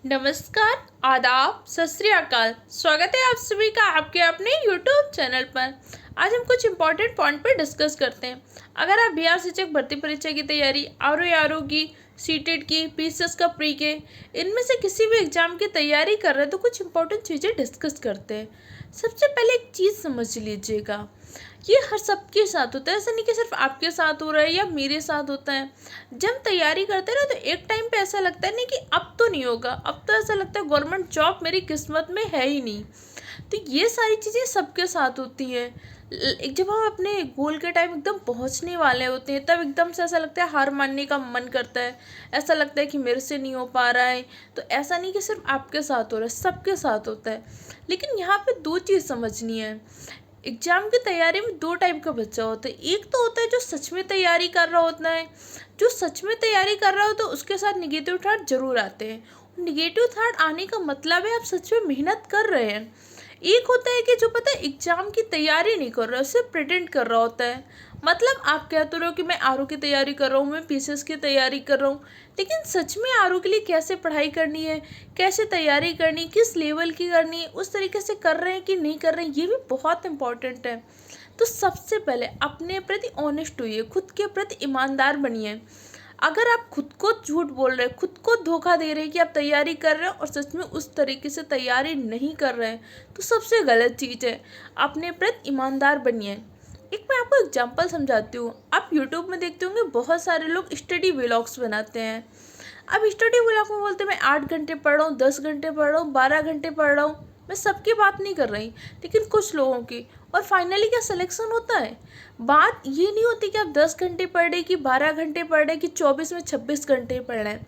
नमस्कार, आदाब, सत श्री अकाल। स्वागत है आप सभी का आपके अपने यूट्यूब चैनल पर। आज हम कुछ इंपॉर्टेंट पॉइंट पर डिस्कस करते हैं। अगर आप बिहार शिक्षक भर्ती परीक्षा की तैयारी, आर की, सीटेट की, पीसीएस का प्री के, इनमें से किसी भी एग्जाम की तैयारी कर रहे हैं तो कुछ इंपॉर्टेंट चीज़ें डिस्कस करते हैं। सबसे पहले एक चीज़ समझ लीजिएगा, ये हर सबके साथ होता है। ऐसा नहीं कि सिर्फ आपके साथ हो रहा है या मेरे साथ होता है। जब तैयारी करते हैं ना तो एक टाइम पे ऐसा लगता है नहीं कि अब तो नहीं होगा, अब तो ऐसा लगता है गवर्नमेंट जॉब मेरी किस्मत में है ही नहीं। तो ये सारी चीज़ें सबके साथ होती हैं। जब हम अपने गोल के टाइम एकदम पहुंचने वाले होते हैं तब एकदम से ऐसा लगता है हार मानने का मन करता है, ऐसा लगता है कि मेरे से नहीं हो पा रहा है। तो ऐसा नहीं कि सिर्फ आपके साथ हो रहा है, सबके साथ होता है। लेकिन यहाँ पे दो चीज़ समझनी है। एग्जाम की तैयारी में दो टाइप का बच्चा होता है। एक तो होता है जो सच में तैयारी कर रहा होता है। जो सच में तैयारी कर रहा हो तो उसके साथ निगेटिव थॉट जरूर आते हैं। निगेटिव थॉट आने का मतलब है आप सच में मेहनत कर रहे हैं। एक होता है कि जो पता है एग्जाम की तैयारी नहीं कर रहा है, सिर्फ प्रिटेंड कर रहा होता है। मतलब आप कहते रहो कि मैं आर की तैयारी कर रहा हूँ, मैं पीसीएस की तैयारी कर रहा हूँ, लेकिन सच में आर के लिए कैसे पढ़ाई करनी है, कैसे तैयारी करनी, किस लेवल की करनी है, उस तरीके से कर रहे हैं कि नहीं कर रहे हैं, ये भी बहुत इंपॉर्टेंट है। तो सबसे पहले अपने प्रति ऑनेस्ट होइए, खुद के प्रति ईमानदार बनिए। अगर आप खुद को झूठ बोल रहे हैं, खुद को धोखा दे रहे हैं कि आप तैयारी कर रहे हैं और सच में उस तरीके से तैयारी नहीं कर रहे हैं, तो सबसे गलत चीज़ है। अपने प्रति ईमानदार बनिए। एक मैं आपको एग्जांपल समझाती हूँ। आप यूट्यूब में देखते होंगे बहुत सारे लोग स्टडी व्लॉग्स बनाते हैं। अब स्टडी व्लॉग में बोलते हैं मैं 8 घंटे पढ़ रहा हूँ, 10 घंटे पढ़ रहा हूँ, 12 घंटे पढ़ रहा हूँ। मैं सबकी बात नहीं कर रही, लेकिन कुछ लोगों की। और फाइनली क्या सिलेक्शन होता है? बात ये नहीं होती कि आप 10 घंटे पढ़ रहे, कि 12 घंटे पढ़ रहे, कि 24 में 26 घंटे पढ़ रहे हैं।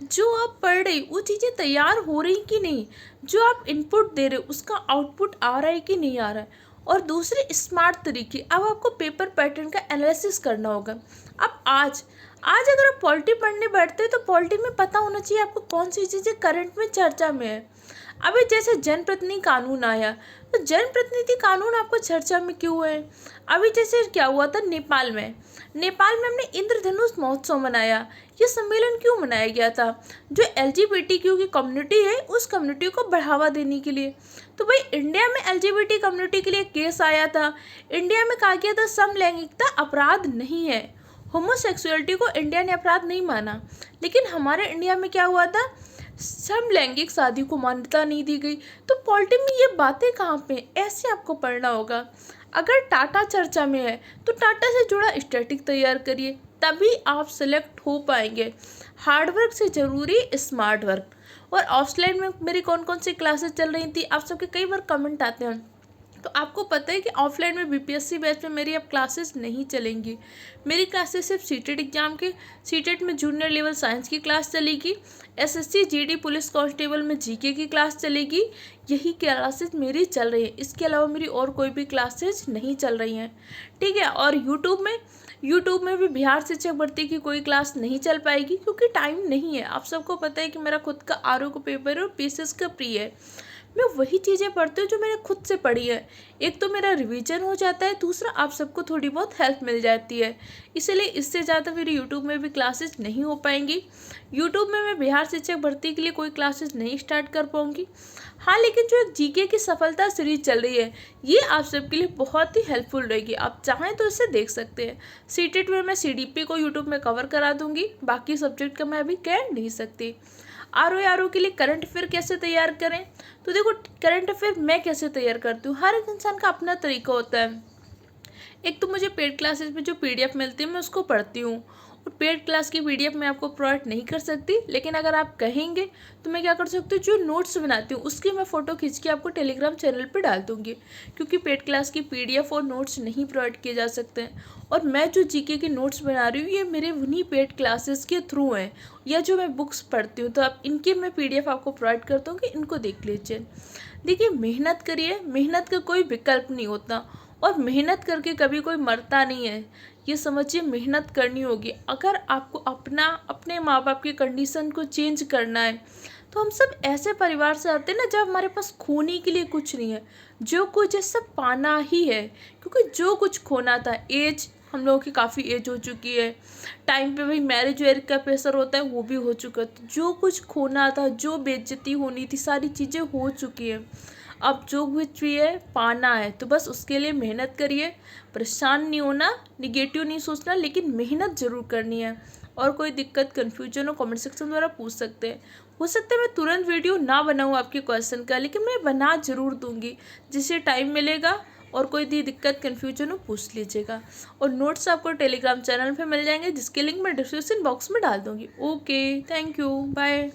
जो आप पढ़ रहे वो चीज़ें तैयार हो रही कि नहीं, जो आप इनपुट दे रहे हो उसका आउटपुट आ रहा है कि नहीं आ रहा है। और दूसरे स्मार्ट तरीके, अब आपको पेपर पैटर्न का एनालिसिस करना होगा। अब आज आज अगर आप पॉलिटी पढ़ने बैठते हैं तो पॉलिटी में पता होना चाहिए आपको कौन सी चीज़ें करंट में चर्चा में है। अभी जैसे जनप्रतिनिधि कानून आया, तो जनप्रतिनिधि कानून आपको चर्चा में क्यों है? अभी जैसे क्या हुआ था नेपाल में, हमने इंद्रधनुष महोत्सव मनाया। ये सम्मेलन क्यों मनाया गया था? जो LGBTQ की कम्युनिटी है उस कम्युनिटी को बढ़ावा देने के लिए। तो भाई इंडिया में LGBT कम्युनिटी के लिए केस आया था। इंडिया में कहा गया था समलैंगिकता अपराध नहीं है, होमोसेक्सुअलिटी को इंडिया ने अपराध नहीं माना। लेकिन हमारे इंडिया में क्या हुआ था? समलैंगिक शादी को मान्यता नहीं दी गई। तो पॉलिटी में ये बातें कहाँ पे? ऐसे आपको पढ़ना होगा। अगर टाटा चर्चा में है तो टाटा से जुड़ा स्टैटिक तैयार करिए, तभी आप सिलेक्ट हो पाएंगे। हार्डवर्क से ज़रूरी स्मार्ट वर्क। और ऑफलाइन में मेरी कौन कौन सी क्लासेस चल रही थी, आप सबके कई बार कमेंट आते हैं। तो आपको पता है कि ऑफलाइन में BPSC बैच में मेरी अब क्लासेस नहीं चलेंगी। मेरी क्लासेस सिर्फ सीटेट एग्जाम के, सीटेट में जूनियर लेवल साइंस की क्लास चलेगी, SSC GD पुलिस कांस्टेबल में GK की क्लास चलेगी। यही क्लासेस मेरी चल रही है, इसके अलावा मेरी और कोई भी क्लासेस नहीं चल रही हैं। ठीक है। और यूट्यूब में भी बिहार शिक्षक भर्ती की कोई क्लास नहीं चल पाएगी क्योंकि टाइम नहीं है। आप सबको पता है कि मेरा खुद का RO का पेपर है और पीसीएस का प्री है। मैं वही चीज़ें पढ़ती हूँ जो मैंने खुद से पढ़ी है। एक तो मेरा रिवीजन हो जाता है, दूसरा आप सबको थोड़ी बहुत हेल्प मिल जाती है। इसलिए इससे ज़्यादा मेरी यूट्यूब में भी क्लासेस नहीं हो पाएंगी। यूट्यूब में मैं बिहार शिक्षक भर्ती के लिए कोई क्लासेस नहीं स्टार्ट कर पाऊँगी। हाँ, लेकिन जो एक GK की सफलता सीरीज चल रही है ये आप सबके लिए बहुत ही हेल्पफुल रहेगी। आप चाहें तो इसे देख सकते हैं। सीटेट में मैं CDP को यूट्यूब में कवर करा दूंगी, बाकी सब्जेक्ट का मैं अभी कह नहीं सकती। RO के लिए करंट अफेयर कैसे तैयार करें? तो देखो, करंट अफेयर मैं कैसे तैयार करती हूँ, हर एक इंसान का अपना तरीका होता है। एक तो मुझे पेड क्लासेस में जो PDF मिलती है मैं उसको पढ़ती हूँ, और पेड क्लास की PDF मैं आपको प्रोवाइड नहीं कर सकती। लेकिन अगर आप कहेंगे तो मैं क्या कर सकती हूँ, जो नोट्स बनाती हूँ उसकी मैं फ़ोटो खींच के आपको टेलीग्राम चैनल पे डाल दूँगी, क्योंकि पेड क्लास की PDF और नोट्स नहीं प्रोवाइड किए जा सकते हैं। और मैं जो GK के नोट्स बना रही हूँ ये मेरे उन्हीं पेड क्लासेस के थ्रू हैं, या जो मैं बुक्स पढ़ती हूँ, तो आप इनके मैं PDF आपको प्रोवाइड करता हूँ कि इनको देख लीजिए। देखिए, मेहनत करिए, मेहनत का कोई विकल्प नहीं होता, और मेहनत करके कभी कोई मरता नहीं है। ये समझिए, मेहनत करनी होगी। अगर आपको अपने माँ बाप की कंडीशन को चेंज करना है, तो हम सब ऐसे परिवार से आते हैं ना जब हमारे पास खोने के लिए कुछ नहीं है, जो कुछ है सब पाना ही है। क्योंकि जो कुछ खोना था, एज, हम लोगों की काफ़ी एज हो चुकी है, टाइम पे भाई मैरिज वेरिज का प्रेशर होता है वो भी हो चुका है। तो जो कुछ खोना था, जो बेइज्जती होनी थी, सारी चीज़ें हो चुकी है। अब जो कुछ भी है पाना है, तो बस उसके लिए मेहनत करिए, परेशान नहीं होना, निगेटिव नहीं सोचना, लेकिन मेहनत ज़रूर करनी है। और कोई दिक्कत कन्फ्यूजन हो कमेंट सेक्शन द्वारा पूछ सकते हैं। हो सकता है मैं तुरंत वीडियो ना बनाऊँ आपके क्वेश्चन का, लेकिन मैं बना ज़रूर दूँगी, जिससे टाइम मिलेगा। और कोई भी दिक्कत कन्फ्यूजन हो पूछ लीजिएगा। और नोट्स आपको टेलीग्राम चैनल पे मिल जाएंगे, जिसके लिंक मैं डिस्क्रिप्शन बॉक्स में डाल दूँगी। Okay, thank you, bye.